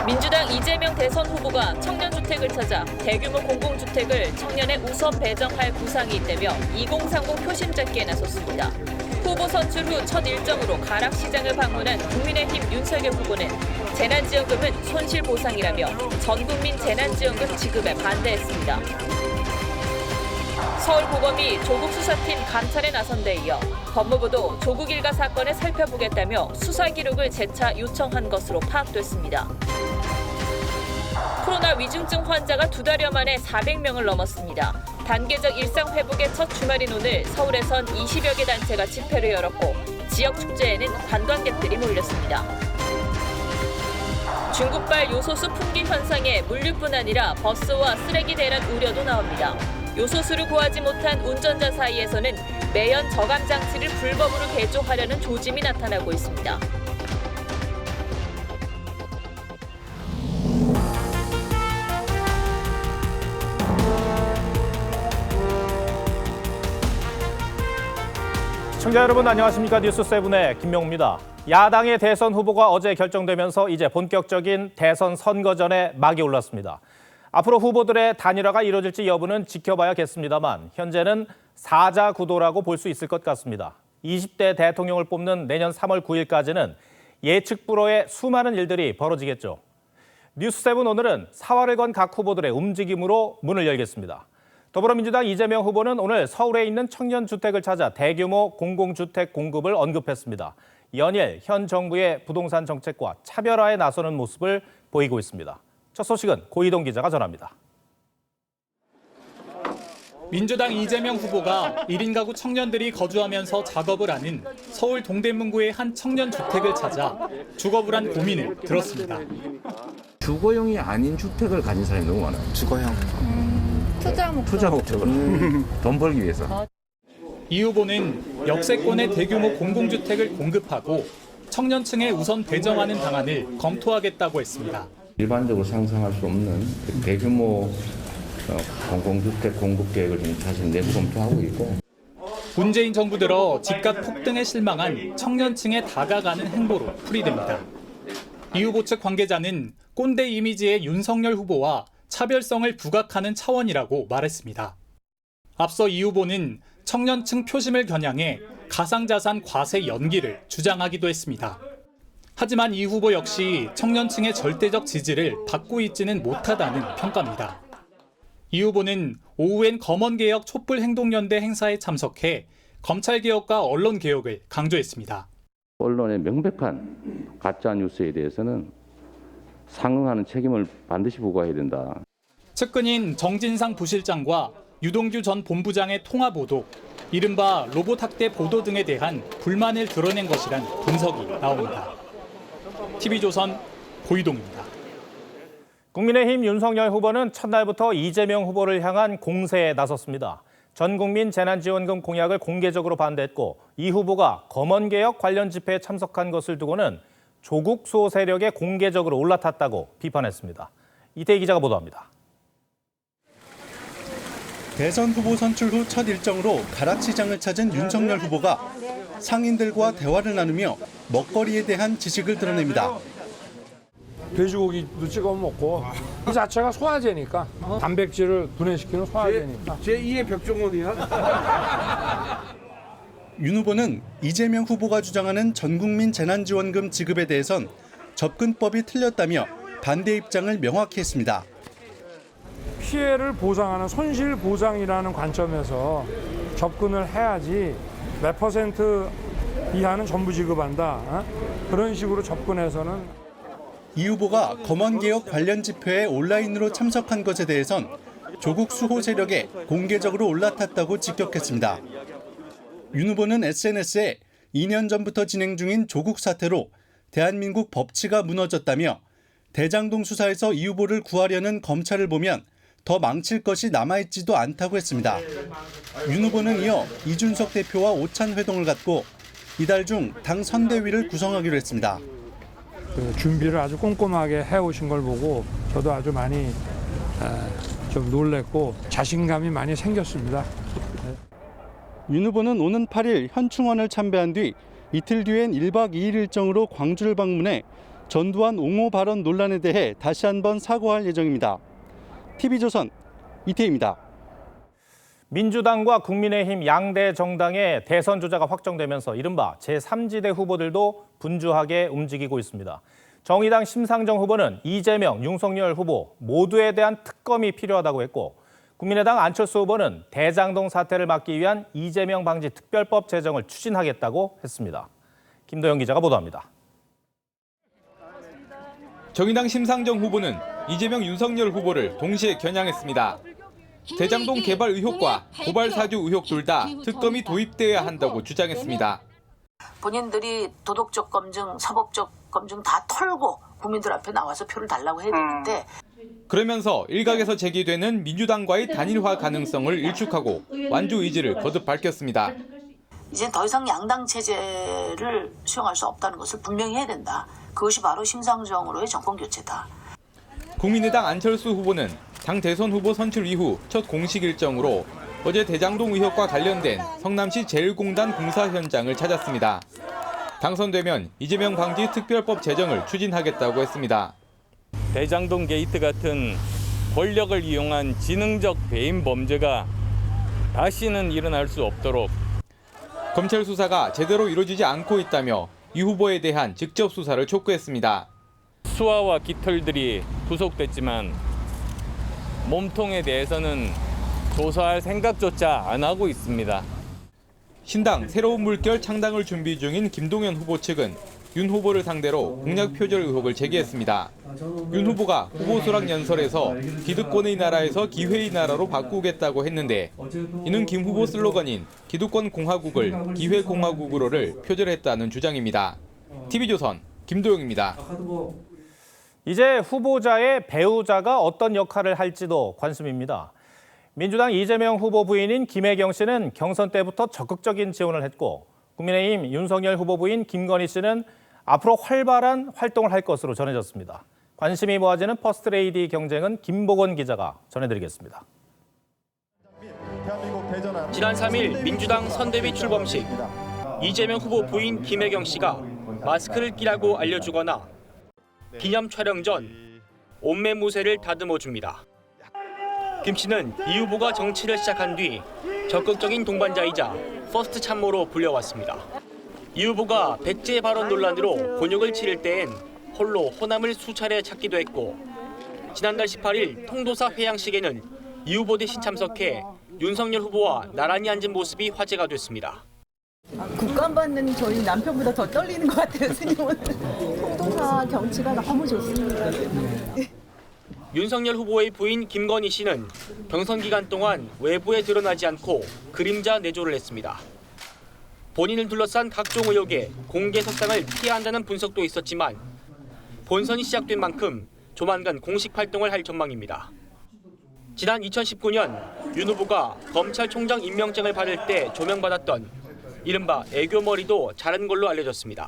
민주당 이재명 대선 후보가 청년주택을 찾아 대규모 공공주택을 청년에 우선 배정할 구상이 있다며 2030 표심잡기에 나섰습니다. 후보 선출 후 첫 일정으로 가락시장을 방문한 국민의힘 윤석열 후보는 재난지원금은 손실보상이라며 전국민 재난지원금 지급에 반대했습니다. 서울고검이 조국 수사팀 감찰에 나선 데 이어 법무부도 조국 일가 사건을 살펴보겠다며 수사 기록을 재차 요청한 것으로 파악됐습니다. 코로나 위중증 환자가 2달여 만에 400명을 넘었습니다. 단계적 일상 회복의 첫 주말인 오늘 서울에선 20여 개 단체가 집회를 열었고 지역 축제에는 관광객들이 몰렸습니다. 중국발 요소수 품귀 현상에 물류뿐 아니라 버스와 쓰레기 대란 우려도 나옵니다. 요소수를 구하지 못한 운전자 사이에서는 매연 저감 장치를 불법으로 개조하려는 조짐이 나타나고 있습니다. 시청자 여러분 안녕하십니까? 뉴스7의 김명우입니다. 야당의 대선 후보가 어제 결정되면서 이제 본격적인 대선 선거전에 막이 올랐습니다. 앞으로 후보들의 단일화가 이루어질지 여부는 지켜봐야겠습니다만 현재는 사자구도라고 볼 수 있을 것 같습니다. 20대 대통령을 뽑는 내년 3월 9일까지는 예측 불허의 수많은 일들이 벌어지겠죠. 뉴스7 오늘은 사활을 건 각 후보들의 움직임으로 문을 열겠습니다. 더불어민주당 이재명 후보는 오늘 서울에 있는 청년주택을 찾아 대규모 공공주택 공급을 언급했습니다. 연일 현 정부의 부동산 정책과 차별화에 나서는 모습을 보이고 있습니다. 첫 소식은 고희동 기자가 전합니다. 민주당 이재명 후보가 1인 가구 청년들이 거주하면서 작업을 하는 서울 동대문구의 한 청년주택을 찾아 주거를 한 고민을 들었습니다. 주거용이 아닌 주택을 가진 사람이 너무 많아요. 주거형. 투자 목적으로. 돈 벌기 위해서. 이 후보는 역세권의 대규모 공공주택을 공급하고 청년층에 우선 배정하는 방안을 검토하겠다고 했습니다. 일반적으로 상상할 수 없는 대규모 공공주택 공급 계획을 지금 사실 내부 검토하고 있고. 문재인 정부 들어 집값 폭등에 실망한 청년층에 다가가는 행보로 풀이됩니다. 이 후보 측 관계자는 꼰대 이미지의 윤석열 후보와 차별성을 부각하는 차원이라고 말했습니다. 앞서 이 후보는 청년층 표심을 겨냥해 가상자산 과세 연기를 주장하기도 했습니다. 하지만 이 후보 역시 청년층의 절대적 지지를 받고 있지는 못하다는 평가입니다. 이 후보는 오후엔 검언개혁 촛불행동연대 행사에 참석해 검찰개혁과 언론개혁을 강조했습니다. 언론의 명백한 가짜뉴스에 대해서는 상응하는 책임을 반드시 부과해야 된다. 측근인 정진상 부실장과 유동규 전 본부장의 통화 보도, 이른바 로봇 학대 보도 등에 대한 불만을 드러낸 것이란 분석이 나옵니다. TV조선 고희동입니다. 국민의힘 윤석열 후보는 첫날부터 이재명 후보를 향한 공세에 나섰습니다. 전 국민 재난지원금 공약을 공개적으로 반대했고 이 후보가 검언개혁 관련 집회에 참석한 것을 두고는 조국 수호 세력에 공개적으로 올라탔다고 비판했습니다. 이태희 기자가 보도합니다. 대선 후보 선출 후 첫 일정으로 가락시장을 찾은 윤석열 후보가 상인들과 대화를 나누며 먹거리에 대한 지식을 드러냅니다. 돼지고기도 찍어 먹고 그 자체가 소화제니까 단백질을 분해시키는 소화제니까. 제2의 벽종원이야? 윤 후보는 이재명 후보가 주장하는 전국민 재난지원금 지급에 대해선 접근법이 틀렸다며 반대 입장을 명확히 했습니다. 피해를 보상하는 손실 보상이라는 관점에서 접근을 해야지 몇 퍼센트 이하는 전부 지급한다. 그런 식으로 접근해서는. 이 후보가 검언개혁 관련 집회에 온라인으로 참석한 것에 대해선 조국 수호 세력에 공개적으로 올라탔다고 직격했습니다. 윤 후보는 SNS에 2년 전부터 진행 중인 조국 사태로 대한민국 법치가 무너졌다며 대장동 수사에서 이 후보를 구하려는 검찰을 보면 더 망칠 것이 남아있지도 않다고 했습니다. 윤 후보는 이어 이준석 대표와 오찬 회동을 갖고 이달 중 당 선대위를 구성하기로 했습니다. 준비를 아주 꼼꼼하게 해오신 걸 보고 저도 아주 많이 좀 놀랬고 자신감이 많이 생겼습니다. 윤 후보는 오는 8일 현충원을 참배한 뒤 이틀 뒤엔 1박 2일 일정으로 광주를 방문해 전두환 옹호 발언 논란에 대해 다시 한번 사과할 예정입니다. TV조선 이태희입니다. 민주당과 국민의힘 양대 정당의 대선 주자가 확정되면서 이른바 제3지대 후보들도 분주하게 움직이고 있습니다. 정의당 심상정 후보는 이재명, 윤석열 후보 모두에 대한 특검이 필요하다고 했고, 국민의당 안철수 후보는 대장동 사태를 막기 위한 이재명 방지 특별법 제정을 추진하겠다고 했습니다. 김도영 기자가 보도합니다. 정의당 심상정 후보는 이재명, 윤석열 후보를 동시에 겨냥했습니다. 대장동 개발 의혹과 고발 사주 의혹 둘 다 특검이 도입돼야 한다고 주장했습니다. 본인들이 도덕적 검증, 사법적 검증 다 털고 국민들 앞에 나와서 표를 달라고 해야 되는데, 그러면서 일각에서 제기되는 민주당과의 단일화 가능성을 일축하고 완주 의지를 거듭 밝혔습니다. 이제 더 이상 양당 체제를 수용할 수 없다는 것을 분명히 해야 된다. 그것이 바로 심상정으로의 정권 교체다. 국민의당 안철수 후보는 당 대선 후보 선출 이후 첫 공식 일정으로 어제 대장동 의혹과 관련된 성남시 제1공단 공사 현장을 찾았습니다. 당선되면 이재명 방지 특별법 제정을 추진하겠다고 했습니다. 대장동 게이트 같은 권력을 이용한 지능적 배임 범죄가 다시는 일어날 수 없도록 검찰 수사가 제대로 이루어지지 않고 있다며 이 후보에 대한 직접 수사를 촉구했습니다. 수하와 깃털들이 구속됐지만 몸통에 대해서는 조사할 생각조차 안 하고 있습니다. 신당 새로운 물결 창당을 준비 중인 김동연 후보 측은 윤 후보를 상대로 공약 표절 의혹을 제기했습니다. 윤 후보가 후보 수락 연설에서 기득권의 나라에서 기회의 나라로 바꾸겠다고 했는데, 이는 김 후보 슬로건인 기득권 공화국을 기회 공화국으로를 표절했다는 주장입니다. TV조선 김도영입니다. 이제 후보자의 배우자가 어떤 역할을 할지도 관심입니다. 민주당 이재명 후보 부인인 김혜경 씨는 경선 때부터 적극적인 지원을 했고, 국민의힘 윤석열 후보 부인 김건희 씨는 앞으로 활발한 활동을 할 것으로 전해졌습니다. 관심이 모아지는 퍼스트레이디 경쟁은 김보건 기자가 전해드리겠습니다. 지난 3일 민주당 선대위 출범식, 이재명 후보 부인 김혜경 씨가 마스크를 끼라고 알려주거나 기념 촬영 전 옷매무새를 다듬어 줍니다. 김 씨는 이 후보가 정치를 시작한 뒤 적극적인 동반자이자 퍼스트 참모로 불려왔습니다. 이 후보가 백제 발언 논란으로 곤욕을 치를 때엔 홀로 호남을 수차례 찾기도 했고, 지난달 18일 통도사 회양식에는 이 후보 대신 참석해 윤석열 후보와 나란히 앉은 모습이 화제가 됐습니다. 국감 받는 저희 남편보다 더 떨리는 것 같아요, 스님은. 통도사 경치가 너무 좋습니다. 윤석열 후보의 부인 김건희 씨는 경선 기간 동안 외부에 드러나지 않고 그림자 내조를 했습니다. 본인을 둘러싼 각종 의혹에 공개 석상을 피해야 한다는 분석도 있었지만, 본선이 시작된 만큼 조만간 공식 활동을 할 전망입니다. 지난 2019년 윤 후보가 검찰총장 임명장을 받을 때 조명받았던 이른바 애교머리도 자른 걸로 알려졌습니다.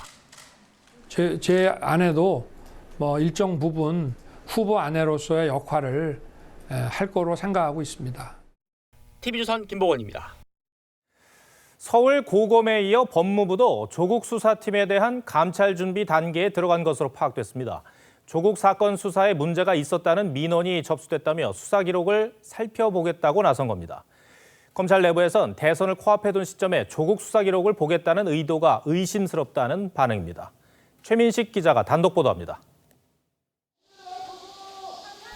제 아내도 일정 부분 후보 아내로서의 역할을 할 거로 생각하고 있습니다. TV조선 김보건입니다. 서울 고검에 이어 법무부도 조국 수사팀에 대한 감찰 준비 단계에 들어간 것으로 파악됐습니다. 조국 사건 수사에 문제가 있었다는 민원이 접수됐다며 수사 기록을 살펴보겠다고 나선 겁니다. 검찰 내부에선 대선을 코앞에 둔 시점에 조국 수사 기록을 보겠다는 의도가 의심스럽다는 반응입니다. 최민식 기자가 단독 보도합니다.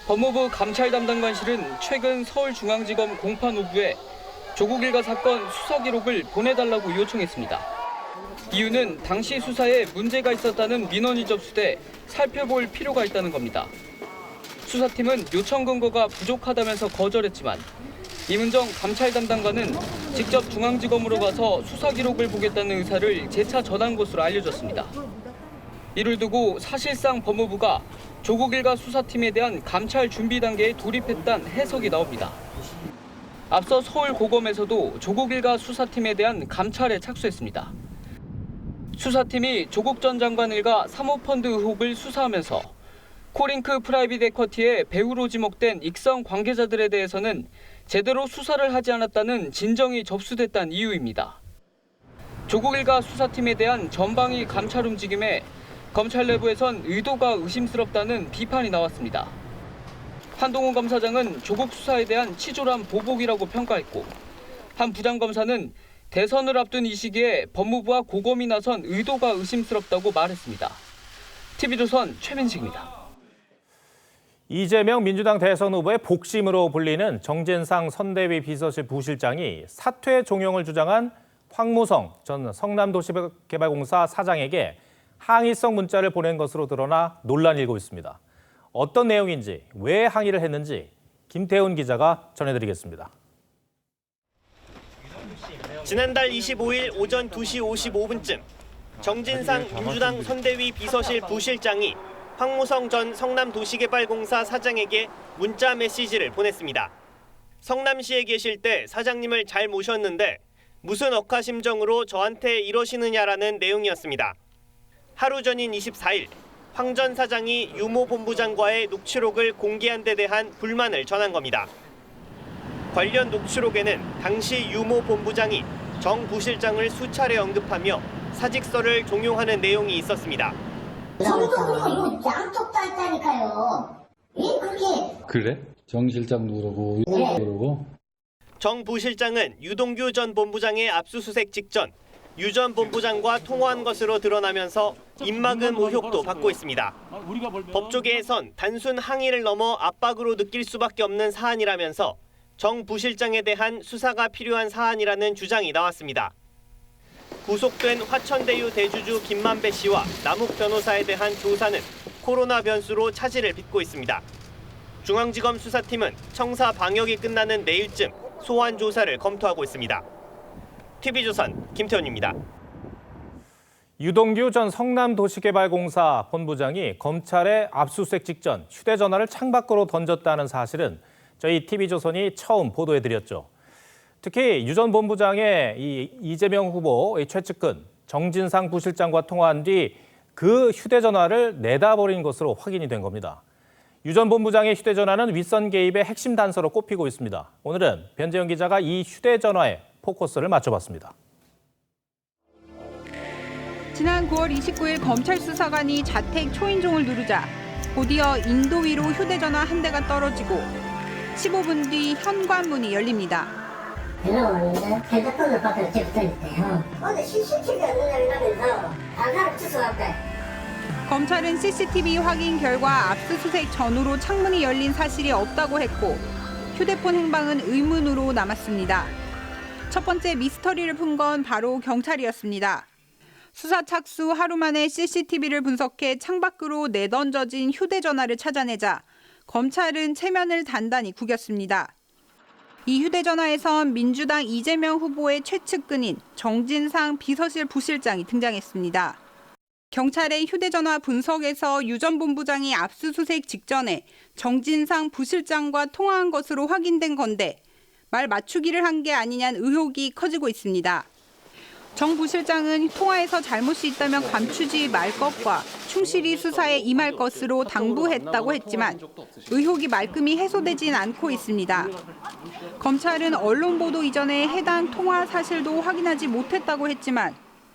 법무부 감찰 담당관실은 최근 서울중앙지검 공판 오부에 조국 일가 사건 수사 기록을 보내달라고 요청했습니다. 이유는 당시 수사에 문제가 있었다는 민원이 접수돼 살펴볼 필요가 있다는 겁니다. 수사팀은 요청 근거가 부족하다면서 거절했지만, 임은정 감찰 담당관은 직접 중앙지검으로 가서 수사 기록을 보겠다는 의사를 재차 전한 것으로 알려졌습니다. 이를 두고 사실상 법무부가 조국 일가 수사팀에 대한 감찰 준비 단계에 돌입했다는 해석이 나옵니다. 앞서 서울 고검에서도 조국 일가 수사팀에 대한 감찰에 착수했습니다. 수사팀이 조국 전 장관 일가 사모펀드 의혹을 수사하면서 코링크 프라이빗 에쿼티의 배우로 지목된 익성 관계자들에 대해서는 제대로 수사를 하지 않았다는 진정이 접수됐다는 이유입니다. 조국 일가 수사팀에 대한 전방위 감찰 움직임에 검찰 내부에선 의도가 의심스럽다는 비판이 나왔습니다. 한동훈 검사장은 조국 수사에 대한 치졸한 보복이라고 평가했고, 한 부장검사는 대선을 앞둔 이 시기에 법무부와 고검이 나선 의도가 의심스럽다고 말했습니다. TV조선 최민식입니다. 이재명 민주당 대선 후보의 복심으로 불리는 정진상 선대위 비서실 부실장이 사퇴 종용을 주장한 황무성 전 성남도시개발공사 사장에게 항의성 문자를 보낸 것으로 드러나 논란이 일고 있습니다. 어떤 내용인지, 왜 항의를 했는지 김태훈 기자가 전해드리겠습니다. 지난달 25일 오전 2시 55분쯤 정진상 민주당 선대위 비서실 부실장이 황무성 전 성남도시개발공사 사장에게 문자 메시지를 보냈습니다. 성남시에 계실 때 사장님을 잘 모셨는데 무슨 억하심정으로 저한테 이러시느냐라는 내용이었습니다. 하루 전인 24일 황 전 사장이 유모 본부장과의 녹취록을 공개한 데 대한 불만을 전한 겁니다. 관련 녹취록에는 당시 유모 본부장이 정 부실장을 수차례 언급하며 사직서를 종용하는 내용이 있었습니다. 이거 양쪽 다 있다니까요. 왜 그렇게? 그래? 정 실장도 그러고 네. 그러고. 정 부실장은 유동규 전 본부장의 압수수색 직전 유 전 본부장과 통화한 것으로 드러나면서 입막음 의혹도 받고 있습니다. 법조계에선 단순 항의를 넘어 압박으로 느낄 수밖에 없는 사안이라면서 정 부실장에 대한 수사가 필요한 사안이라는 주장이 나왔습니다. 구속된 화천대유 대주주 김만배 씨와 남욱 변호사에 대한 조사는 코로나 변수로 차질을 빚고 있습니다. 중앙지검 수사팀은 청사 방역이 끝나는 내일쯤 소환 조사를 검토하고 있습니다. TV조선 김태훈입니다. 유동규 전 성남도시개발공사 본부장이 검찰의 압수수색 직전 휴대전화를 창밖으로 던졌다는 사실은 저희 TV조선이 처음 보도해드렸죠. 특히 유 전 본부장의 이재명 후보 최측근 정진상 부실장과 통화한 뒤 그 휴대전화를 내다버린 것으로 확인이 된 겁니다. 유 전 본부장의 휴대전화는 윗선 개입의 핵심 단서로 꼽히고 있습니다. 오늘은 변재영 기자가 이 휴대전화에 포커스를 맞춰봤습니다. 지난 9월 29일 검찰 수사관이 자택 초인종을 누르자 곧이어 인도 위로 휴대전화 한 대가 떨어지고 15분 뒤 현관문이 열립니다. 들어오는데 핸드폰을 받아서 집에 있대요. 근데 CCTV가 눈여겨면서 안사를 추수할때 검찰은 CCTV 확인 결과 압수수색 전후로 창문이 열린 사실이 없다고 했고 휴대폰 행방은 의문으로 남았습니다. 첫 번째 미스터리를 푼 건 바로 경찰이었습니다. 수사 착수 하루 만에 CCTV를 분석해 창밖으로 내던져진 휴대전화를 찾아내자 검찰은 체면을 단단히 구겼습니다. 이 휴대전화에선 민주당 이재명 후보의 최측근인 정진상 비서실 부실장이 등장했습니다. 경찰의 휴대전화 분석에서 유 전 본부장이 압수수색 직전에 정진상 부실장과 통화한 것으로 확인된 건데 말 맞추기를 한 게 아니냐는 의혹이 커지고 있습니다. 정 부실장은 통화에서 잘못이 있다면 감추지 말 것과 충실히 수사에 임할 것으로 당부했다고 했지만 의혹이 말끔히 해소되진 않고 있습니다. 검찰은 언론 보도 이전에 해당 통화 사실도 확인하지 못했다고 했지만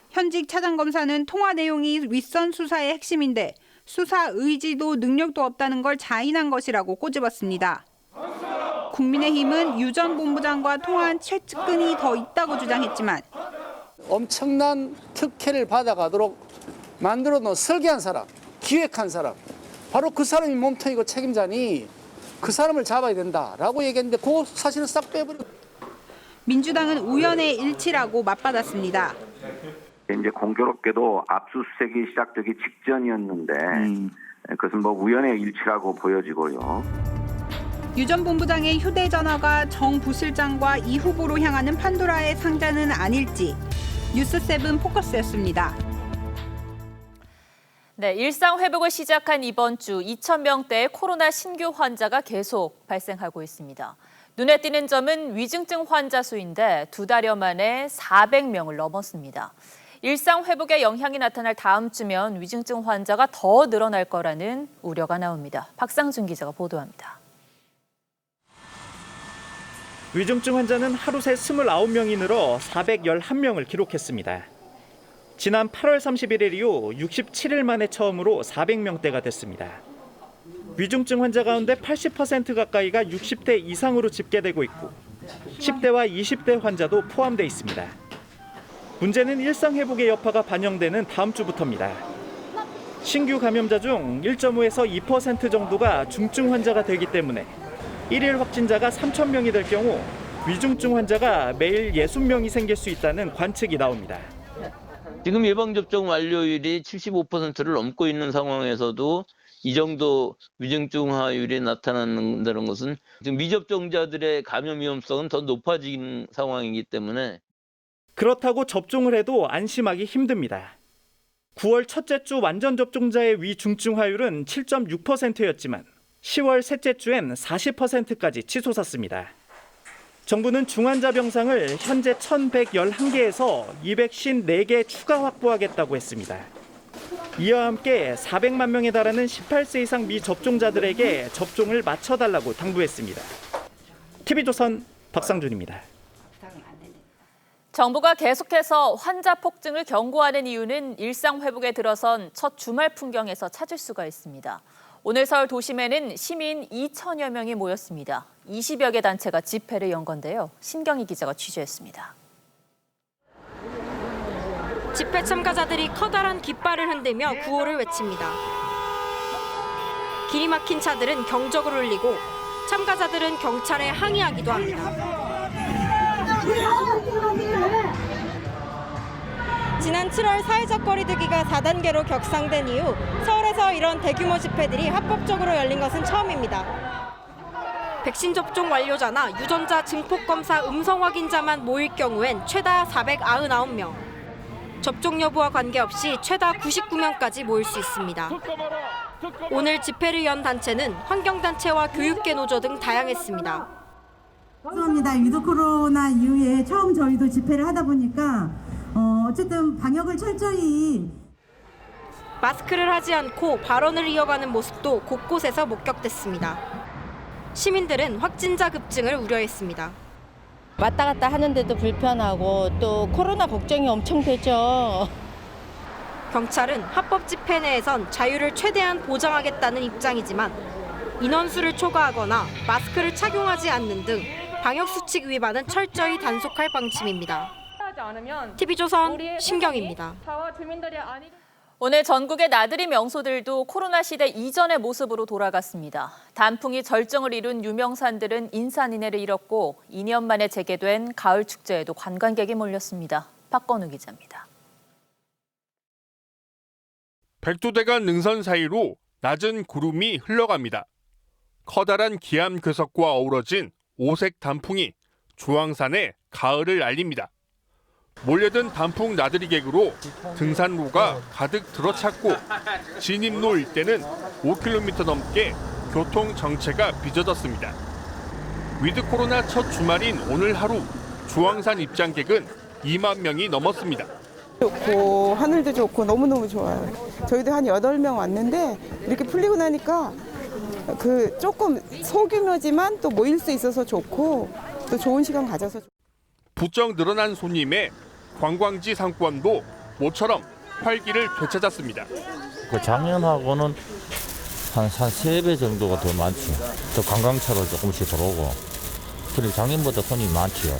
현직 차장검사는 통화 내용이 윗선 수사의 핵심인데 수사 의지도 능력도 없다는 걸 자인한 것이라고 꼬집었습니다. 국민의힘은 유 전 본부장과 통화한 최측근이 더 있다고 주장했지만 엄청난 특혜를 받아가도록 만들어 놓은 설계한 사람, 기획한 사람, 바로 그 사람이 몸통이고 책임자니 그 사람을 잡아야 된다라고 얘기했는데 그 사실을 싹 빼버리고. 민주당은 우연의 일치라고 맞받았습니다. 이제 공교롭게도 압수수색이 시작되기 직전이었는데 그것은 뭐 우연의 일치라고 보여지고요. 유 전 본부장의 휴대전화가 정 부실장과 이 후보로 향하는 판도라의 상자는 아닐지 뉴스7 포커스였습니다. 네, 일상 회복을 시작한 이번 주 2,000명대의 코로나 신규 환자가 계속 발생하고 있습니다. 눈에 띄는 점은 위중증 환자 수인데 2달여 만에 400명을 넘었습니다. 일상 회복에 영향이 나타날 다음 주면 위중증 환자가 더 늘어날 거라는 우려가 나옵니다. 박상준 기자가 보도합니다. 위중증 환자는 하루 새 29명이 늘어 411명을 기록했습니다. 지난 8월 31일 이후 67일 만에 처음으로 400명대가 됐습니다. 위중증 환자 가운데 80% 가까이가 60대 이상으로 집계되고 있고 10대와 20대 환자도 포함돼 있습니다. 문제는 일상 회복의 여파가 반영되는 다음 주부터입니다. 신규 감염자 중 1.5에서 2% 정도가 중증 환자가 되기 때문에 1일 확진자가 3,000명이 될 경우 위중증 환자가 매일 60명이 생길 수 있다는 관측이 나옵니다. 지금 예방접종 완료율이 75%를 넘고 있는 상황에서도 이 정도 위중증화율이 나타난다는 것은 지금 미접종자들의 감염 위험성은 더 높아진 상황이기 때문에 그렇다고 접종을 해도 안심하기 힘듭니다. 9월 첫째 주 완전 접종자의 위중증화율은 7.6%였지만 10월 셋째 주엔 40%까지 치솟았습니다. 정부는 중환자 병상을 현재 1,111개에서 254개 추가 확보하겠다고 했습니다. 이와 함께 400만 명에 달하는 18세 이상 미접종자들에게 접종을 맞춰달라고 당부했습니다. TV조선 박상준입니다. 정부가 계속해서 환자 폭증을 경고하는 이유는 일상 회복에 들어선 첫 주말 풍경에서 찾을 수가 있습니다. 오늘 서울 도심에는 시민 2천여 명이 모였습니다. 20여 개 단체가 집회를 연 건데요. 신경희 기자가 취재했습니다. 집회 참가자들이 커다란 깃발을 흔들며 구호를 외칩니다. 길이 막힌 차들은 경적을 울리고 참가자들은 경찰에 항의하기도 합니다. 지난 7월 사회적 거리두기가 4단계로 격상된 이후 서울에서 이런 대규모 집회들이 합법적으로 열린 것은 처음입니다. 백신 접종 완료자나 유전자 증폭 검사 음성 확인자만 모일 경우엔 최다 499명, 접종 여부와 관계없이 최다 99명까지 모일 수 있습니다. 오늘 집회를 연 단체는 환경단체와 교육계 노조 등 다양했습니다. 죄송합니다. 위드 코로나 이후에 처음 저희도 집회를 하다 보니까 어쨌든 방역을 철저히 마스크를 하지 않고 발언을 이어가는 모습도 곳곳에서 목격됐습니다. 시민들은 확진자 급증을 우려했습니다. 왔다 갔다 하는데도 불편하고 또 코로나 걱정이 엄청 되죠. 경찰은 합법 집회 내에선 자유를 최대한 보장하겠다는 입장이지만 인원수를 초과하거나 마스크를 착용하지 않는 등 방역수칙 위반은 철저히 단속할 방침입니다. TV조선 신경입니다. 오늘 전국의 나들이 명소들도 코로나 시대 이전의 모습으로 돌아갔습니다. 단풍이 절정을 이룬 유명산들은 인산인해를 잃었고 2년 만에 재개된 가을 축제에도 관광객이 몰렸습니다. 박건우 기자입니다. 백두대간 능선 사이로 낮은 구름이 흘러갑니다. 커다란 기암 괴석과 어우러진 오색 단풍이 주황산의 가을을 알립니다. 몰려든 단풍 나들이객으로 등산로가 가득 들어찼고 진입로 일대는 5km 넘게 교통 정체가 빚어졌습니다. 위드 코로나 첫 주말인 오늘 하루 주황산 입장객은 2만 명이 넘었습니다. 좋고 하늘도 좋고 너무너무 좋아요. 저희도 한 8명 왔는데 이렇게 풀리고 나니까 조금 소규모지만 또 모일 수 있어서 좋고 또 좋은 시간 가져서 부쩍 늘어난 손님에 관광지 상권도 모처럼 활기를 되찾았습니다. 작년하고는 한 3배 정도가 더 많죠. 더 관광차로 조금씩 들어오고 그리고 작년보다 손님이 많지요.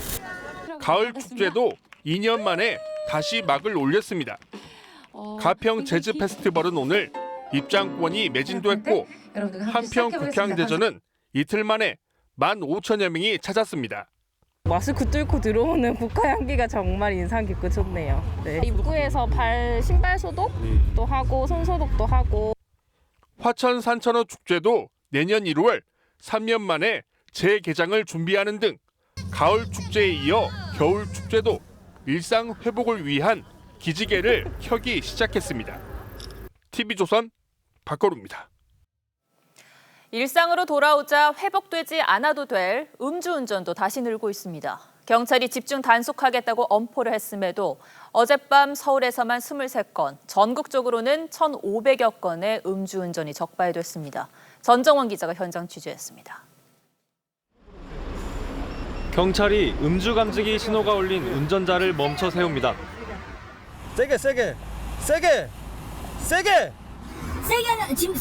가을 축제도 2년 만에 다시 막을 올렸습니다. 가평 재즈 페스티벌은 오늘 입장권이 매진됐고 한평 국향대전은 이틀 만에 15,000여 명이 찾았습니다. 마스크 뚫고 들어오는 국화 향기가 정말 인상 깊고 좋네요. 네. 입구에서 신발 소독도 하고 손 소독도 하고. 화천 산천어 축제도 내년 1월 3년 만에 재개장을 준비하는 등 가을 축제에 이어 겨울 축제도 일상 회복을 위한 기지개를 켜기 시작했습니다. TV조선 박거루입니다. 일상으로 돌아오자 회복되지 않아도 될 음주운전도 다시 늘고 있습니다. 경찰이 집중 단속하겠다고 엄포를 했음에도 어젯밤 서울에서만 23건, 전국적으로는 1,500여 건의 음주운전이 적발됐습니다. 전정원 기자가 현장 취재했습니다. 경찰이 음주 감지기 신호가 울린 운전자를 멈춰 세웁니다. 세게 지금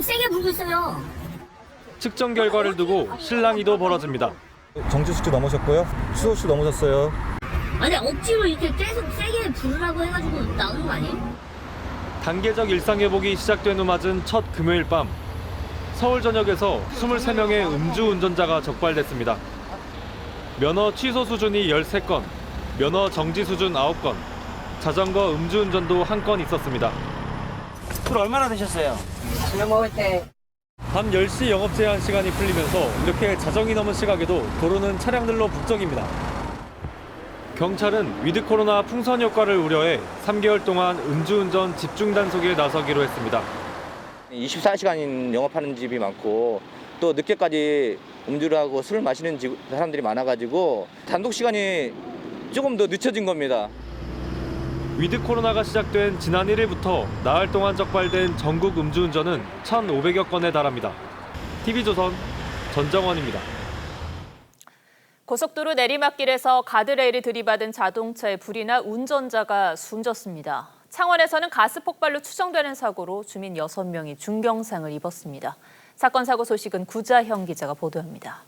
세게 불고 있어요. 측정 결과를 두고 실랑이도 벌어집니다. 정지 수치 넘으셨고요. 수도 수치 넘으셨어요. 아니 억지로 이렇게 계속 세게 부르라고 해가지고 나오는 거 아니에요? 단계적 일상회복이 시작된 후 맞은 첫 금요일 밤 서울 전역에서 23명의 음주운전자가 적발됐습니다. 면허 취소 수준이 13건, 면허 정지 수준 9건, 자전거 음주운전도 1건 있었습니다. 술 얼마나 드셨어요? 저녁 먹을 때. 밤 10시 영업 제한 시간이 풀리면서 이렇게 자정이 넘은 시각에도 도로는 차량들로 북적입니다. 경찰은 위드 코로나 풍선 효과를 우려해 3개월 동안 음주운전 집중 단속에 나서기로 했습니다. 24시간 영업하는 집이 많고 또 늦게까지 음주를 하고 술을 마시는 사람들이 많아가지고 단속 시간이 조금 더 늦춰진 겁니다. 위드 코로나가 시작된 지난 1일부터 나흘 동안 적발된 전국 음주운전은 1,500여 건에 달합니다. TV조선 전정원입니다. 고속도로 내리막길에서 가드레일을 들이받은 자동차에 불이 나 운전자가 숨졌습니다. 창원에서는 가스 폭발로 추정되는 사고로 주민 6명이 중경상을 입었습니다. 사건 사고 소식은 구자형 기자가 보도합니다.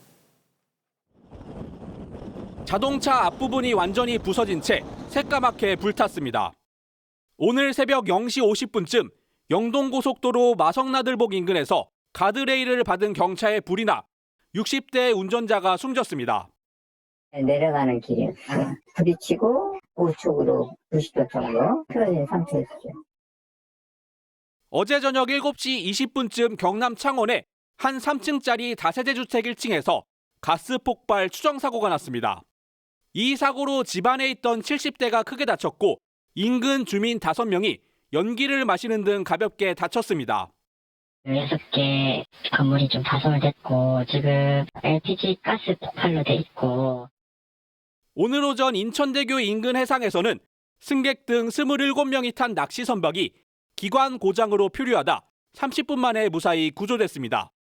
자동차 앞부분이 완전히 부서진 채 새까맣게 불탔습니다. 오늘 새벽 0시 50분쯤 영동고속도로 마성나들복 인근에서 가드레일을 받은 경차에 불이 나 60대 운전자가 숨졌습니다. 내려가는 길에 부딪히고 우측으로 90도 정도 틀어진 상태였죠. 어제 저녁 7시 20분쯤 경남 창원의 한 3층짜리 다세대 주택 1층에서 가스 폭발 추정 사고가 났습니다. 이 사고로 집안에 있던 70대가 크게 다쳤고 인근 주민 5명이 연기를 마시는 등 가볍게 다쳤습니다. 6개 건물이 좀 파손됐고 지금 LPG 가스 폭발로 돼 있고. 오늘 오전 인천대교 인근 해상에서는 승객 등 27명이 탄 낚시 선박이 기관 고장으로 표류하다 30분 만에 무사히 구조됐습니다.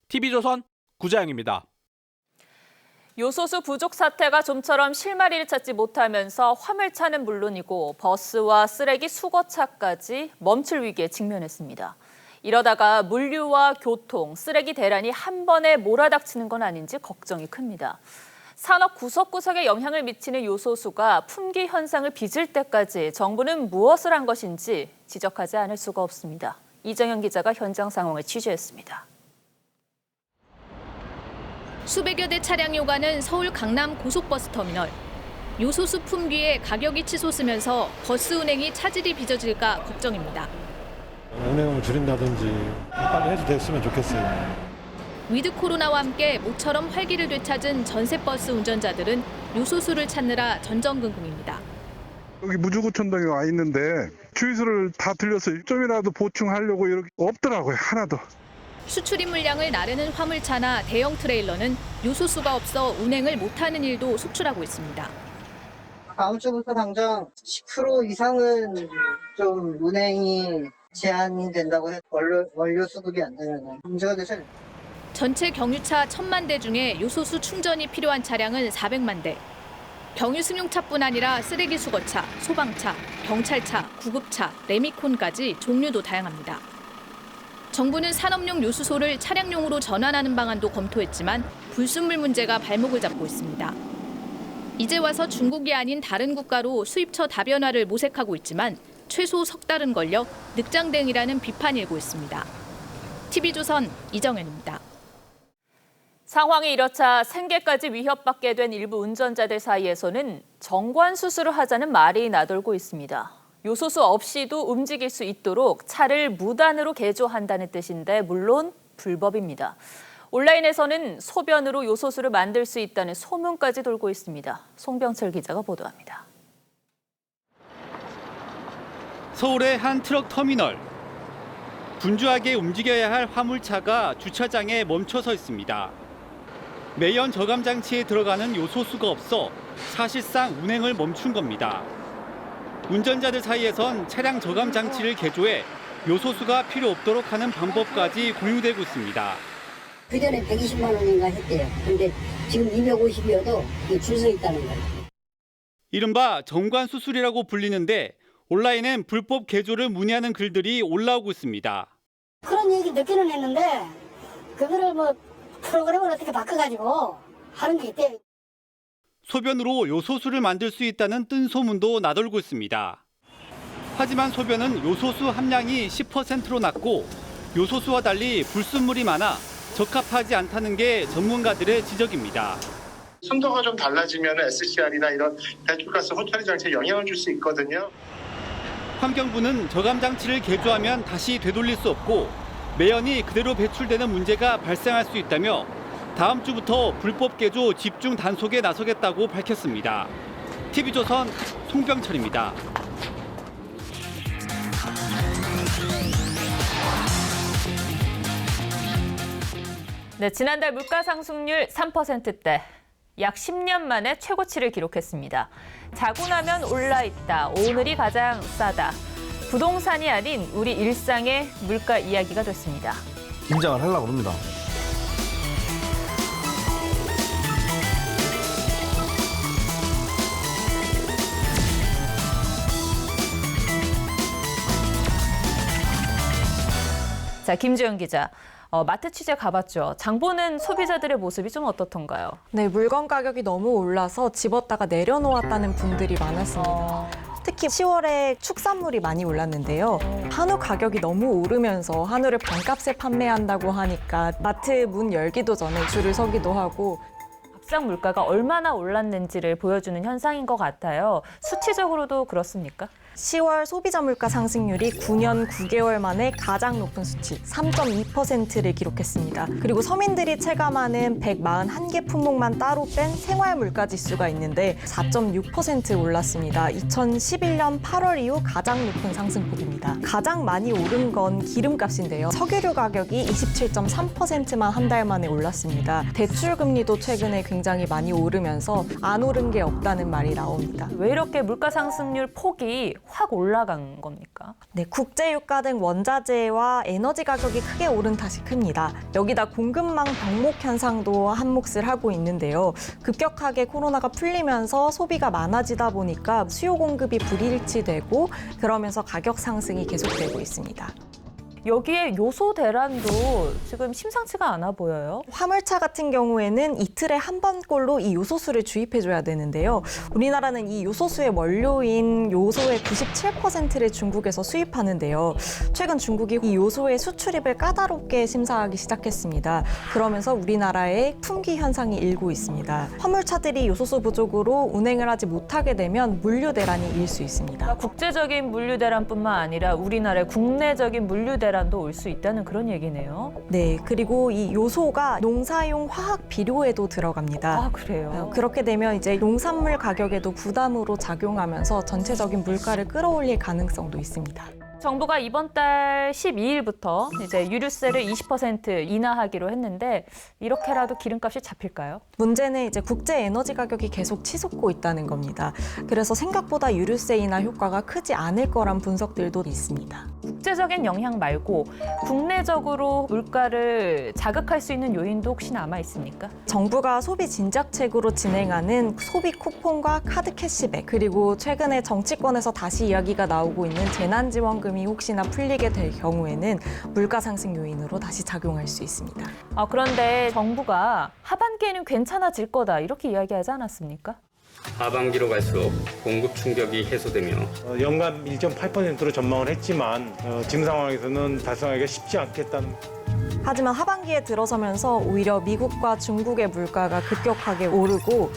TV조선 구자영입니다. 요소수 부족 사태가 좀처럼 실마리를 찾지 못하면서 화물차는 물론이고 버스와 쓰레기 수거차까지 멈출 위기에 직면했습니다. 이러다가 물류와 교통, 쓰레기 대란이 한 번에 몰아닥치는 건 아닌지 걱정이 큽니다. 산업 구석구석에 영향을 미치는 요소수가 품귀 현상을 빚을 때까지 정부는 무엇을 한 것인지 지적하지 않을 수가 없습니다. 이정현 기자가 현장 상황을 취재했습니다. 수백여 대 차량이 오가는 서울 강남 고속버스 터미널. 요소수 품귀에 가격이 치솟으면서 버스 운행이 차질이 빚어질까 걱정입니다. 운행을 줄인다든지 빨리 해주됐으면 좋겠어요. 위드 코로나와 함께 모처럼 활기를 되찾은 전세버스 운전자들은 요소수를 찾느라 전전긍긍입니다. 여기 무주구촌동에 와 있는데 주유소를 다 들려서 좀이라도 보충하려고 이렇게 없더라고요. 하나도. 수출입 물량을 나르는 화물차나 대형 트레일러는 요소수가 없어 운행을 못하는 일도 속출하고 있습니다. 다음 주부터 당장 10% 이상은 좀 운행이 제한이 된다고 해서 원료 수급이 안 되면 문제가 되죠. 전체 경유차 1,000만 대 중에 요소수 충전이 필요한 차량은 400만 대. 경유 승용차뿐 아니라 쓰레기 수거차, 소방차, 경찰차, 구급차, 레미콘까지 종류도 다양합니다. 정부는 산업용 요수소를 차량용으로 전환하는 방안도 검토했지만 불순물 문제가 발목을 잡고 있습니다. 이제 와서 중국이 아닌 다른 국가로 수입처 다변화를 모색하고 있지만 최소 석 달은 걸려 늑장대응이라는 비판이 일고 있습니다. TV조선 이정현입니다. 상황이 이렇자 생계까지 위협받게 된 일부 운전자들 사이에서는 정관 수술을 하자는 말이 나돌고 있습니다. 요소수 없이도 움직일 수 있도록 차를 무단으로 개조한다는 뜻인데 물론 불법입니다. 온라인에서는 소변으로 요소수를 만들 수 있다는 소문까지 돌고 있습니다. 송병철 기자가 보도합니다. 서울의 한 트럭 터미널. 분주하게 움직여야 할 화물차가 주차장에 멈춰서 있습니다. 매연 저감 장치에 들어가는 요소수가 없어 사실상 운행을 멈춘 겁니다. 운전자들 사이에선 차량 저감 장치를 개조해 요소수가 필요 없도록 하는 방법까지 공유되고 있습니다. 그전에 120만 원인가 했대요. 근데 지금 250이어도 줄 서 있다는 거예요. 이른바 정관 수술이라고 불리는데 온라인엔 불법 개조를 문의하는 글들이 올라오고 있습니다. 그런 얘기 듣기는 했는데 그거를 뭐 프로그램을 어떻게 바꿔가지고 하는 게 있대. 소변으로 요소수를 만들 수 있다는 뜬 소문도 나돌고 있습니다. 하지만 소변은 요소수 함량이 10%로 낮고 요소수와 달리 불순물이 많아 적합하지 않다는 게 전문가들의 지적입니다. 순도가 좀 달라지면 SCR이나 이런 배출가스 호처리 장치에 영향을 줄 수 있거든요. 환경부는 저감 장치를 개조하면 다시 되돌릴 수 없고 매연이 그대로 배출되는 문제가 발생할 수 있다며 다음 주부터 불법 개조 집중 단속에 나서겠다고 밝혔습니다. TV조선 송병철입니다. 네, 지난달 물가 상승률 3%대. 약 10년 만에 최고치를 기록했습니다. 자고 나면 올라있다. 오늘이 가장 싸다. 부동산이 아닌 우리 일상의 물가 이야기가 됐습니다. 긴장을 하려고 합니다. 자, 김주영 기자. 마트 취재 가봤죠. 장 보는 소비자들의 모습이 좀 어떻던가요? 네, 물건 가격이 너무 올라서 집었다가 내려놓았다는 분들이 많았습니다. 특히 10월에 축산물이 많이 올랐는데요. 한우 가격이 너무 오르면서 한우를 반값에 판매한다고 하니까 마트 문 열기도 전에 줄을 서기도 하고 밥상 물가가 얼마나 올랐는지를 보여주는 현상인 것 같아요. 수치적으로도 그렇습니까? 10월 소비자 물가 상승률이 9년 9개월 만에 가장 높은 수치 3.2%를 기록했습니다. 그리고 서민들이 체감하는 141개 품목만 따로 뺀 생활 물가 지수가 있는데 4.6% 올랐습니다. 2011년 8월 이후 가장 높은 상승폭입니다. 가장 많이 오른 건 기름값인데요. 석유류 가격이 27.3%만 한 달 만에 올랐습니다. 대출 금리도 최근에 굉장히 많이 오르면서 안 오른 게 없다는 말이 나옵니다. 왜 이렇게 물가 상승률 폭이 확 올라간 겁니까? 네, 국제유가 등 원자재와 에너지 가격이 크게 오른 탓이 큽니다. 여기다 공급망 병목 현상도 한 몫을 하고 있는데요. 급격하게 코로나가 풀리면서 소비가 많아지다 보니까 수요 공급이 불일치되고 그러면서 가격 상승이 계속되고 있습니다. 여기에 요소 대란도 지금 심상치가 않아 보여요. 화물차 같은 경우에는 이틀에 한 번꼴로 이 요소수를 주입해줘야 되는데요. 우리나라는 이 요소수의 원료인 요소의 97%를 중국에서 수입하는데요. 최근 중국이 이 요소의 수출입을 까다롭게 심사하기 시작했습니다. 그러면서 우리나라에 품귀 현상이 일고 있습니다. 화물차들이 요소수 부족으로 운행을 하지 못하게 되면 물류 대란이 일 수 있습니다. 국제적인 물류 대란뿐만 아니라 우리나라의 국내적인 물류 대란도 올 수 있다는 그런 얘기네요. 네, 그리고 이 요소가 농사용 화학 비료에도 들어갑니다. 아, 그래요? 그렇게 되면 이제 농산물 가격에도 부담으로 작용하면서 전체적인 물가를 끌어올릴 가능성도 있습니다. 정부가 이번 달 12일부터 이제 유류세를 20% 인하하기로 했는데 이렇게라도 기름값이 잡힐까요? 문제는 이제 국제 에너지 가격이 계속 치솟고 있다는 겁니다. 그래서 생각보다 유류세 인하 효과가 크지 않을 거란 분석들도 있습니다. 국제적인 영향 말고 국내적으로 물가를 자극할 수 있는 요인도 혹시 남아 있습니까? 정부가 소비 진작책으로 진행하는 소비 쿠폰과 카드 캐시백, 그리고 최근에 정치권에서 다시 이야기가 나오고 있는 재난지원금이 혹시나 풀리게 될 경우에는 물가 상승 요인으로 다시 작용할 수 있습니다. 그런데 정부가 하반기에는 괜찮아질 거다 이렇게 이야기하지 않았습니까? 하반기로 갈수록 공급 충격이 해소되며 연간 1.8%로 전망을 했지만 지금 상황에서는 달성하기가 쉽지 않겠다는. 하지만 하반기에 들어서면서 오히려 미국과 중국의 물가가 급격하게 오르고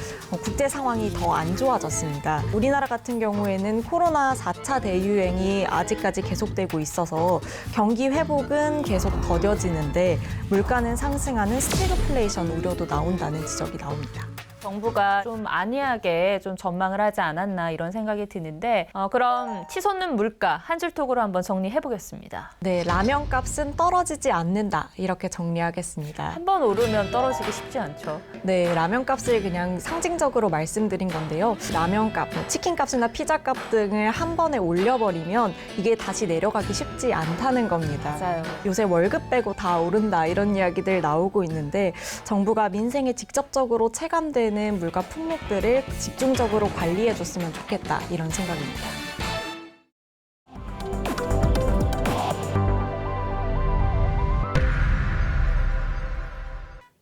국제 상황이 더 안 좋아졌습니다. 우리나라 같은 경우에는 코로나 4차 대유행이 아직까지 계속되고 있어서 경기 회복은 계속 더뎌지는데 물가는 상승하는 스태그플레이션 우려도 나온다는 지적이 나옵니다. 정부가 좀 안이하게 좀 전망을 하지 않았나 이런 생각이 드는데 그럼 치솟는 물가 한 줄톡으로 한번 정리해 보겠습니다. 네, 라면 값은 떨어지지 않는다 이렇게 정리하겠습니다. 한 번 오르면 떨어지기 쉽지 않죠. 네, 라면 값을 그냥 상징적으로 말씀드린 건데요. 라면 값, 치킨 값이나 피자 값 등을 한 번에 올려버리면 이게 다시 내려가기 쉽지 않다는 겁니다. 맞아요. 요새 월급 빼고 다 오른다 이런 이야기들 나오고 있는데 정부가 민생에 직접적으로 체감되는 물가 품목들을 집중적으로 관리해줬으면 좋겠다 이런 생각입니다.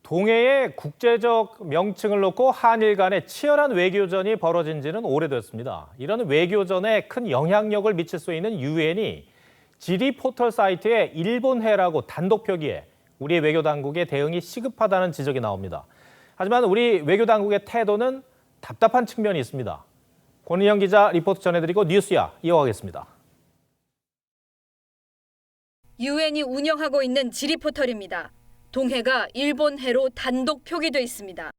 동해의 국제적 명칭을 놓고 한일 간의 치열한 외교전이 벌어진 지는 오래됐습니다. 이런 외교전에 큰 영향력을 미칠 수 있는 유엔이 지리 포털 사이트에 일본해라고 단독 표기해 우리 외교 당국의 대응이 시급하다는 지적이 나옵니다. 하지만 우리 외교 당국의 태도는 답답한 측면이 있습니다. 권은영 기자 리포트 전해드리고 뉴스야 이어가겠습니다. 유엔이 운영하고 있는 지리 포털입니다. 동해가 일본해로 단독 표기돼 있습니다.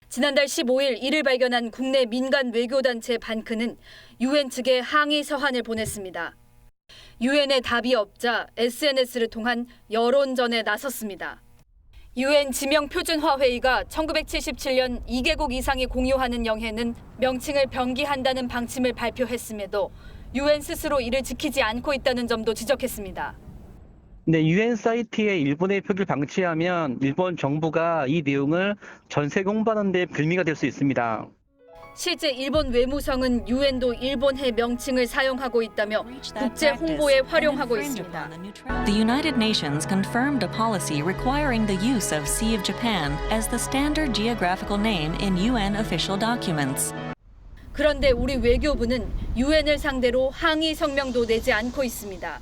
지난달 15일 이를 발견한 국내 민간 외교단체 반크는 유엔 측에 항의 서한을 보냈습니다. 유엔의 답이 없자 SNS를 통한 여론전에 나섰습니다. 유엔 지명표준화 회의가 1977년 2개국 이상이 공유하는 영해는 명칭을 변기한다는 방침을 발표했음에도 유엔 스스로 이를 지키지 않고 있다는 점도 지적했습니다. 네, 유엔 사이트에 일본의 표기를 방치하면 일본 정부가 이 내용을 전 세계 홍보하는 데 빌미가 될 수 있습니다. 실제 일본 외무성은 유엔도 일본해 명칭을 사용하고 있다며 국제 홍보에 활용하고 있습니다. The United Nations confirmed a policy requiring the use of Sea of Japan as the standard geographical name in UN official documents. 그런데 우리 외교부는 유엔을 상대로 항의 성명도 내지 않고 있습니다.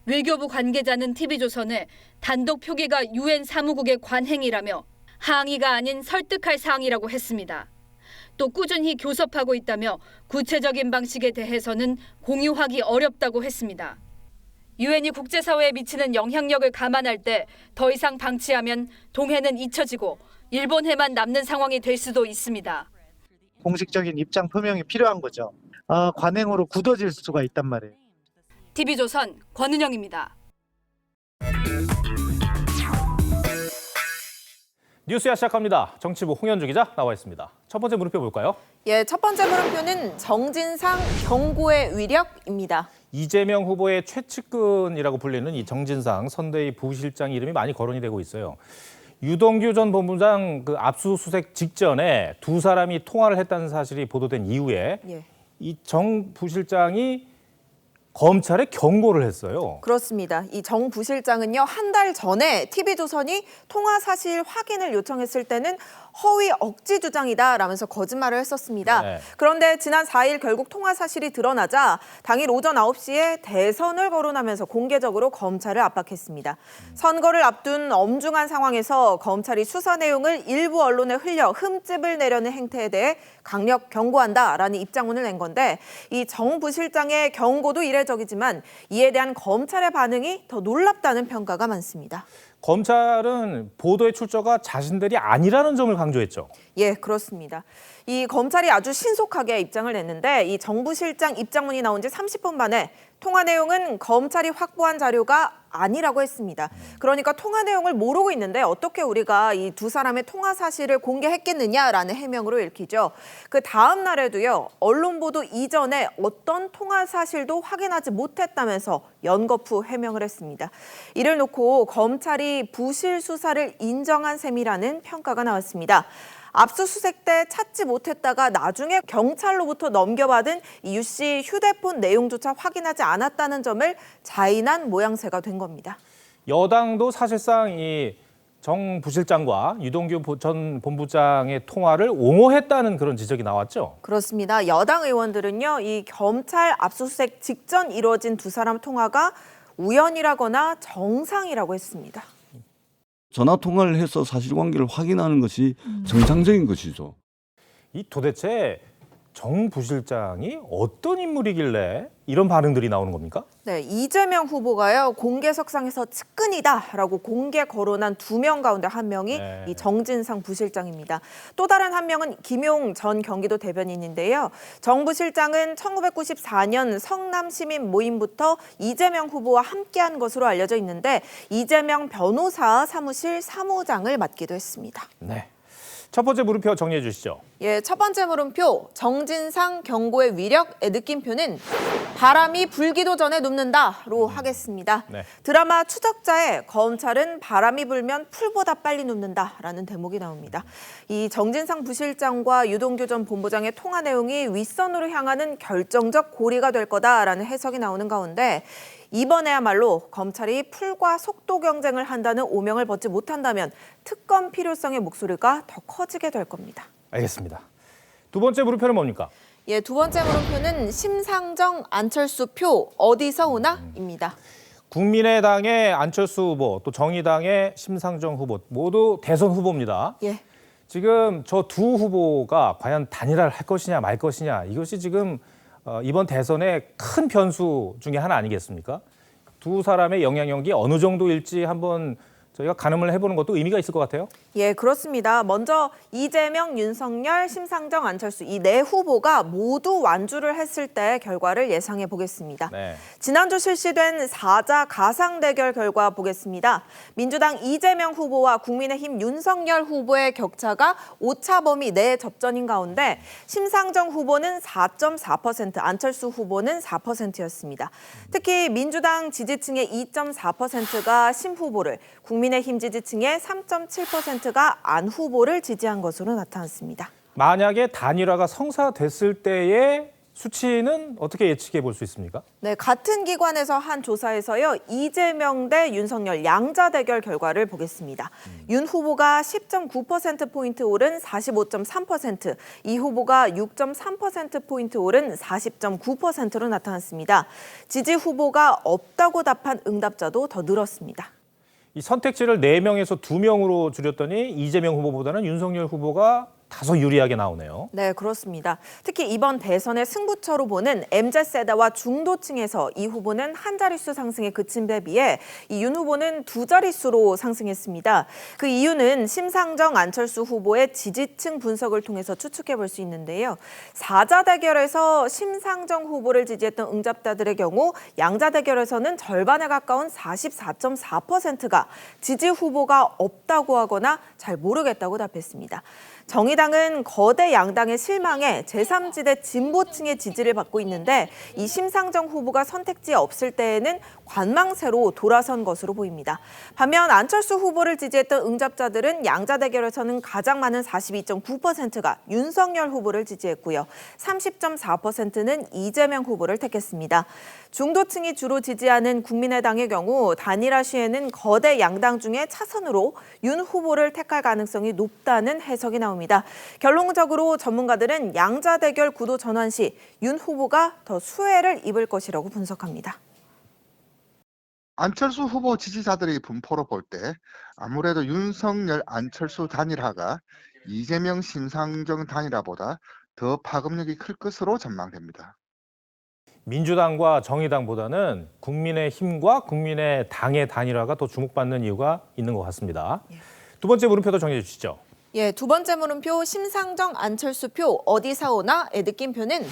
외교부 관계자는 TV조선에 단독 표기가 유엔 사무국의 관행이라며 항의가 아닌 설득할 사항이라고 했습니다. 또 꾸준히 교섭하고 있다며 구체적인 방식에 대해서는 공유하기 어렵다고 했습니다. 유엔이 국제사회에 미치는 영향력을 감안할 때 더 이상 방치하면 동해는 잊혀지고 일본해만 남는 상황이 될 수도 있습니다. 공식적인 입장 표명이 필요한 거죠. 관행으로 굳어질 수가 있단 말이에요. TV조선 권은영입니다. 뉴스야 시작합니다. 정치부 홍현주 기자 나와 있습니다. 첫 번째 물음표 볼까요? 예, 첫 번째 물음표는 정진상 경고의 위력입니다. 이재명 후보의 최측근이라고 불리는 이 정진상 선대위 부실장 이름이 많이 거론이 되고 있어요. 유동규 전 본부장 그 압수수색 직전에 두 사람이 통화를 했다는 사실이 보도된 이후에 이 정 부실장이 검찰에 경고를 했어요. 그렇습니다. 이 정 부실장은요, 한 달 전에 TV조선이 통화 사실 확인을 요청했을 때는 허위 억지 주장이다라면서 거짓말을 했었습니다. 네. 그런데 지난 4일 결국 통화 사실이 드러나자 당일 오전 9시에 대선을 거론하면서 공개적으로 검찰을 압박했습니다. 선거를 앞둔 엄중한 상황에서 검찰이 수사 내용을 일부 언론에 흘려 흠집을 내려는 행태에 대해 강력 경고한다라는 입장문을 낸 건데 이 정 부실장의 경고도 이례적이지만 이에 대한 검찰의 반응이 더 놀랍다는 평가가 많습니다. 검찰은 보도의 출처가 자신들이 아니라는 점을 강조했죠. 예, 그렇습니다. 이 검찰이 아주 신속하게 입장을 냈는데 이 정부 실장 입장문이 나온 지 30분 만에 통화 내용은 검찰이 확보한 자료가 아니라고 했습니다. 그러니까 통화 내용을 모르고 있는데 어떻게 우리가 이 두 사람의 통화 사실을 공개했겠느냐라는 해명으로 읽히죠. 그 다음 날에도요. 언론 보도 이전에 어떤 통화 사실도 확인하지 못했다면서 연거푸 해명을 했습니다. 이를 놓고 검찰이 부실 수사를 인정한 셈이라는 평가가 나왔습니다. 압수수색 때 찾지 못했다가 나중에 경찰로부터 넘겨받은 유 씨 휴대폰 내용조차 확인하지 않았다는 점을 자인한 모양새가 된 겁니다. 여당도 사실상 이 정 부실장과 유동규 전 본부장의 통화를 옹호했다는 그런 지적이 나왔죠. 그렇습니다. 여당 의원들은요, 이 검찰 압수수색 직전 이루어진 두 사람 통화가 우연이라거나 정상이라고 했습니다. 전화 통화를 해서 사실관계를 확인하는 것이 정상적인 것이죠. 이 도대체 정 부실장이 어떤 인물이길래 이런 반응들이 나오는 겁니까? 네, 이재명 후보가요 공개석상에서 측근이다라고 공개 거론한 2명 가운데 한 명이 이 정진상 부실장입니다. 또 다른 한 명은 김용 전 경기도 대변인인데요. 정 부실장은 1994년 성남 시민 모임부터 이재명 후보와 함께한 것으로 알려져 있는데 이재명 변호사 사무실 사무장을 맡기도 했습니다. 네. 첫 번째 물음표 정리해 주시죠. 예, 첫 번째 물음표 정진상 경고의 위력의 느낌표는 바람이 불기도 전에 눕는다로 하겠습니다. 네. 드라마 추적자에 검찰은 바람이 불면 풀보다 빨리 눕는다라는 대목이 나옵니다. 이 정진상 부실장과 유동규 전 본부장의 통화 내용이 윗선으로 향하는 결정적 고리가 될 거다라는 해석이 나오는 가운데 이번에야말로 검찰이 풀과 속도 경쟁을 한다는 오명을 벗지 못한다면 특검 필요성의 목소리가 더 커지게 될 겁니다. 알겠습니다. 두 번째 물음표는 뭡니까? 예, 두 번째 물음표는 심상정, 안철수 표 어디서 오나?입니다. 국민의당의 안철수 후보, 또 정의당의 심상정 후보 모두 대선 후보입니다. 예. 지금 저 두 후보가 과연 단일화를 할 것이냐 말 것이냐 이것이 지금 이번 대선의 큰 변수 중에 하나 아니겠습니까? 두 사람의 영향력이 어느 정도일지 한번 저희가 가늠을 해보는 것도 의미가 있을 것 같아요. 예, 그렇습니다. 먼저 이재명, 윤석열, 심상정, 안철수 이 네 후보가 모두 완주를 했을 때 결과를 예상해 보겠습니다. 네. 지난주 실시된 4자 가상 대결 결과 보겠습니다. 민주당 이재명 후보와 국민의힘 윤석열 후보의 격차가 오차 범위 내 접전인 가운데 심상정 후보는 4.4%, 안철수 후보는 4%였습니다. 특히 민주당 지지층의 2.4%가 심 후보를, 국민의힘 지지층의 3.7%가 안 후보를 지지한 것으로 나타났습니다. 만약에 단일화가 성사됐을 때의 수치는 어떻게 예측해 볼 수 있습니까? 네, 같은 기관에서 한 조사에서요. 이재명 대 윤석열 양자 대결 결과를 보겠습니다. 윤 후보가 10.9%포인트 오른 45.3%, 이 후보가 6.3%포인트 오른 40.9%로 나타났습니다. 지지 후보가 없다고 답한 응답자도 더 늘었습니다. 이 선택지를 4명에서 2명으로 줄였더니 이재명 후보보다는 윤석열 후보가 다소 유리하게 나오네요. 네, 그렇습니다. 특히 이번 대선의 승부처로 보는 MZ세대와 중도층에서 이 후보는 한 자릿수 상승에 그친 데 비해 이 윤 후보는 두 자릿수로 상승했습니다. 그 이유는 심상정, 안철수 후보의 지지층 분석을 통해서 추측해 볼 수 있는데요. 4자 대결에서 심상정 후보를 지지했던 응답자들의 경우 양자 대결에서는 절반에 가까운 44.4%가 지지 후보가 없다고 하거나 잘 모르겠다고 답했습니다. 정의당은 거대 양당의 실망에 제3지대 진보층의 지지를 받고 있는데 이 심상정 후보가 선택지에 없을 때에는 관망세로 돌아선 것으로 보입니다. 반면 안철수 후보를 지지했던 응답자들은 양자 대결에서는 가장 많은 42.9%가 윤석열 후보를 지지했고요. 30.4%는 이재명 후보를 택했습니다. 중도층이 주로 지지하는 국민의당의 경우 단일화 시에는 거대 양당 중에 차선으로 윤 후보를 택할 가능성이 높다는 해석이 나옵니다. 결론적으로 전문가들은 양자 대결 구도 전환 시 윤 후보가 더 수혜를 입을 것이라고 분석합니다. 안철수 후보 지지자들의 분포로 볼 때 아무래도 윤석열, 안철수 단일화가 이재명, 심상정 단일화보다 더 파급력이 클 것으로 전망됩니다. 민주당과 정의당보다는 국민의힘과 국민의당의 단일화가 더 주목받는 이유가 있는 것 같습니다. 두 번째 물음표도 정리해 주시죠. 예, 두 번째 물음표 심상정, 안철수 표 어디서 오나의 느낌표는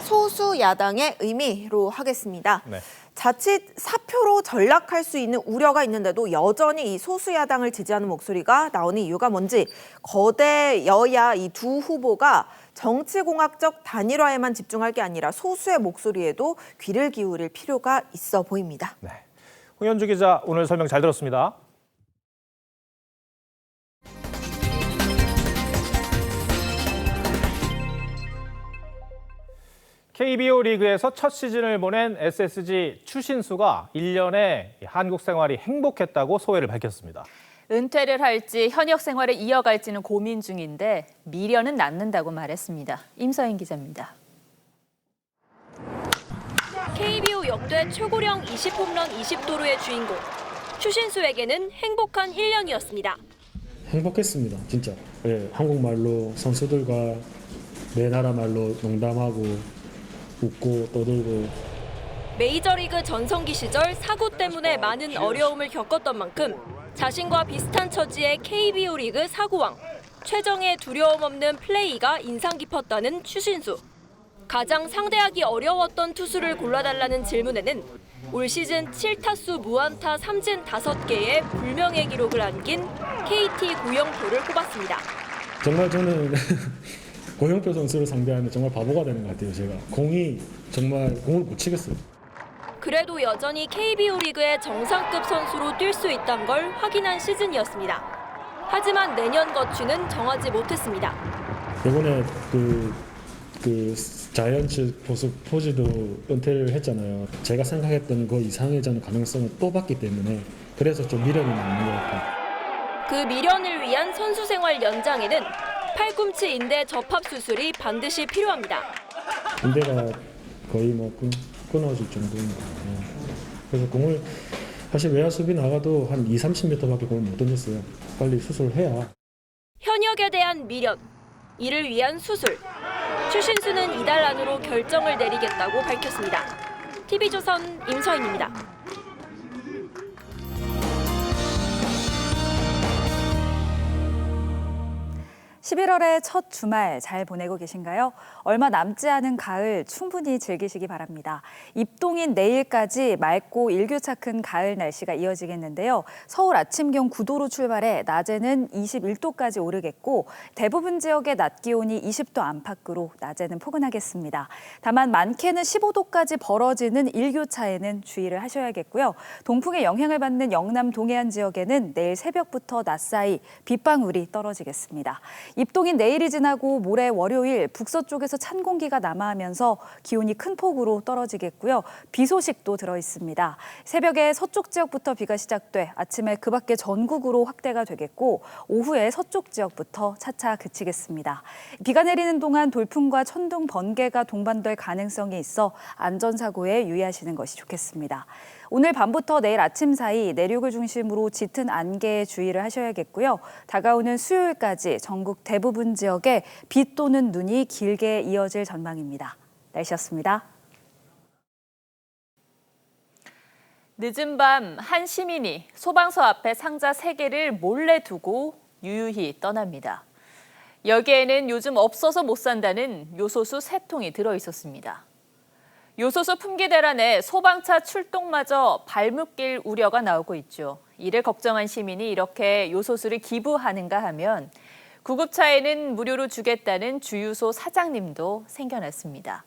소수 야당의 의미로 하겠습니다. 네. 자칫 사표로 전락할 수 있는 우려가 있는데도 여전히 이 소수 야당을 지지하는 목소리가 나오는 이유가 뭔지 거대 여야 이 두 후보가 정치공학적 단일화에만 집중할 게 아니라 소수의 목소리에도 귀를 기울일 필요가 있어 보입니다. 네. 홍현주 기자 오늘 설명 잘 들었습니다. KBO 리그에서 첫 시즌을 보낸 SSG 추신수가 1년에 한국 생활이 행복했다고 소회를 밝혔습니다. 은퇴를 할지 현역 생활을 이어갈지는 고민 중인데 미련은 남는다고 말했습니다. 임서인 기자입니다. KBO 역대 최고령 20홈런 20도루의 주인공. 추신수에게는 행복한 1년이었습니다. 행복했습니다, 진짜. 네, 한국말로 선수들과 내 나라 말로 농담하고 웃고 떠들고. 메이저리그 전성기 시절 사고 때문에 많은 어려움을 겪었던 만큼 자신과 비슷한 처지의 KBO 리그 사고왕. 최정의 두려움 없는 플레이가 인상 깊었다는 추신수. 가장 상대하기 어려웠던 투수를 골라달라는 질문에는 올 시즌 7타수 무안타 3진 5개의 불명예 기록을 안긴 KT 고영표를 꼽았습니다. 정말 저는 고영표 선수를 상대하면 정말 바보가 되는 것 같아요. 제가 정말 공을 못 치겠어요. 그래도 여전히 KBO 리그의 정상급 선수로 뛸 수 있다는 걸 확인한 시즌이었습니다. 하지만 내년 거취는 정하지 못했습니다. 이번에 그 자이언츠 포즈도 은퇴를 했잖아요. 제가 생각했던 그 이상의 저는 가능성을 또 봤기 때문에 그래서 좀 미련이 남는 것 같아요. 그 미련을 위한 선수 생활 연장에는 팔꿈치 인대 접합 수술이 반드시 필요합니다. 인대가 거의 뭐 끊어질 정도입니다. 그래서 공을 사실 외야 수비 나가도 한 20-30m밖에 공을 못 던졌어요. 빨리 수술해야. 현역에 대한 미련, 이를 위한 수술. 추신수는 이달 안으로 결정을 내리겠다고 밝혔습니다. TV조선 임서인입니다. 11월의 첫 주말 잘 보내고 계신가요? 얼마 남지 않은 가을 충분히 즐기시기 바랍니다. 입동인 내일까지 맑고 일교차 큰 가을 날씨가 이어지겠는데요. 서울 아침경 9도로 출발해 낮에는 21도까지 오르겠고 대부분 지역의 낮 기온이 20도 안팎으로 낮에는 포근하겠습니다. 다만 많게는 15도까지 벌어지는 일교차에는 주의를 하셔야겠고요. 동풍의 영향을 받는 영남 동해안 지역에는 내일 새벽부터 낮 사이 빗방울이 떨어지겠습니다. 입동인 내일이 지나고 모레 월요일 북서쪽에서 찬 공기가 남하하면서 기온이 큰 폭으로 떨어지겠고요. 비 소식도 들어 있습니다. 새벽에 서쪽 지역부터 비가 시작돼 아침에 그 밖에 전국으로 확대가 되겠고 오후에 서쪽 지역부터 차차 그치겠습니다. 비가 내리는 동안 돌풍과 천둥, 번개가 동반될 가능성이 있어 안전사고에 유의하시는 것이 좋겠습니다. 오늘 밤부터 내일 아침 사이 내륙을 중심으로 짙은 안개에 주의를 하셔야겠고요. 다가오는 수요일까지 전국 대부분 지역에 비 또는 눈이 길게 이어질 전망입니다. 날씨였습니다. 늦은 밤 한 시민이 소방서 앞에 상자 3개를 몰래 두고 유유히 떠납니다. 여기에는 요즘 없어서 못 산다는 요소수 3통이 들어있었습니다. 요소수 품귀 대란에 소방차 출동마저 발묶일 우려가 나오고 있죠. 이를 걱정한 시민이 이렇게 요소수를 기부하는가 하면 구급차에는 무료로 주겠다는 주유소 사장님도 생겨났습니다.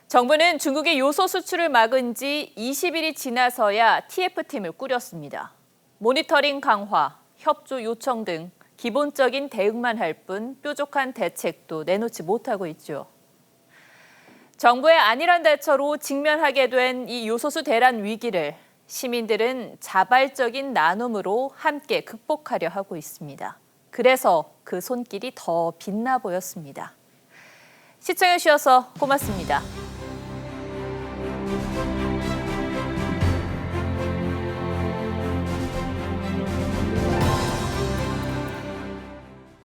정부는 중국의 요소 수출을 막은 지 20일이 지나서야 TF팀을 꾸렸습니다. 모니터링 강화, 협조 요청 등 기본적인 대응만 할 뿐 뾰족한 대책도 내놓지 못하고 있죠. 정부의 안일한 대처로 직면하게 된 이 요소수 대란 위기를 시민들은 자발적인 나눔으로 함께 극복하려 하고 있습니다. 그래서 그 손길이 더 빛나 보였습니다. 시청해 주셔서 고맙습니다.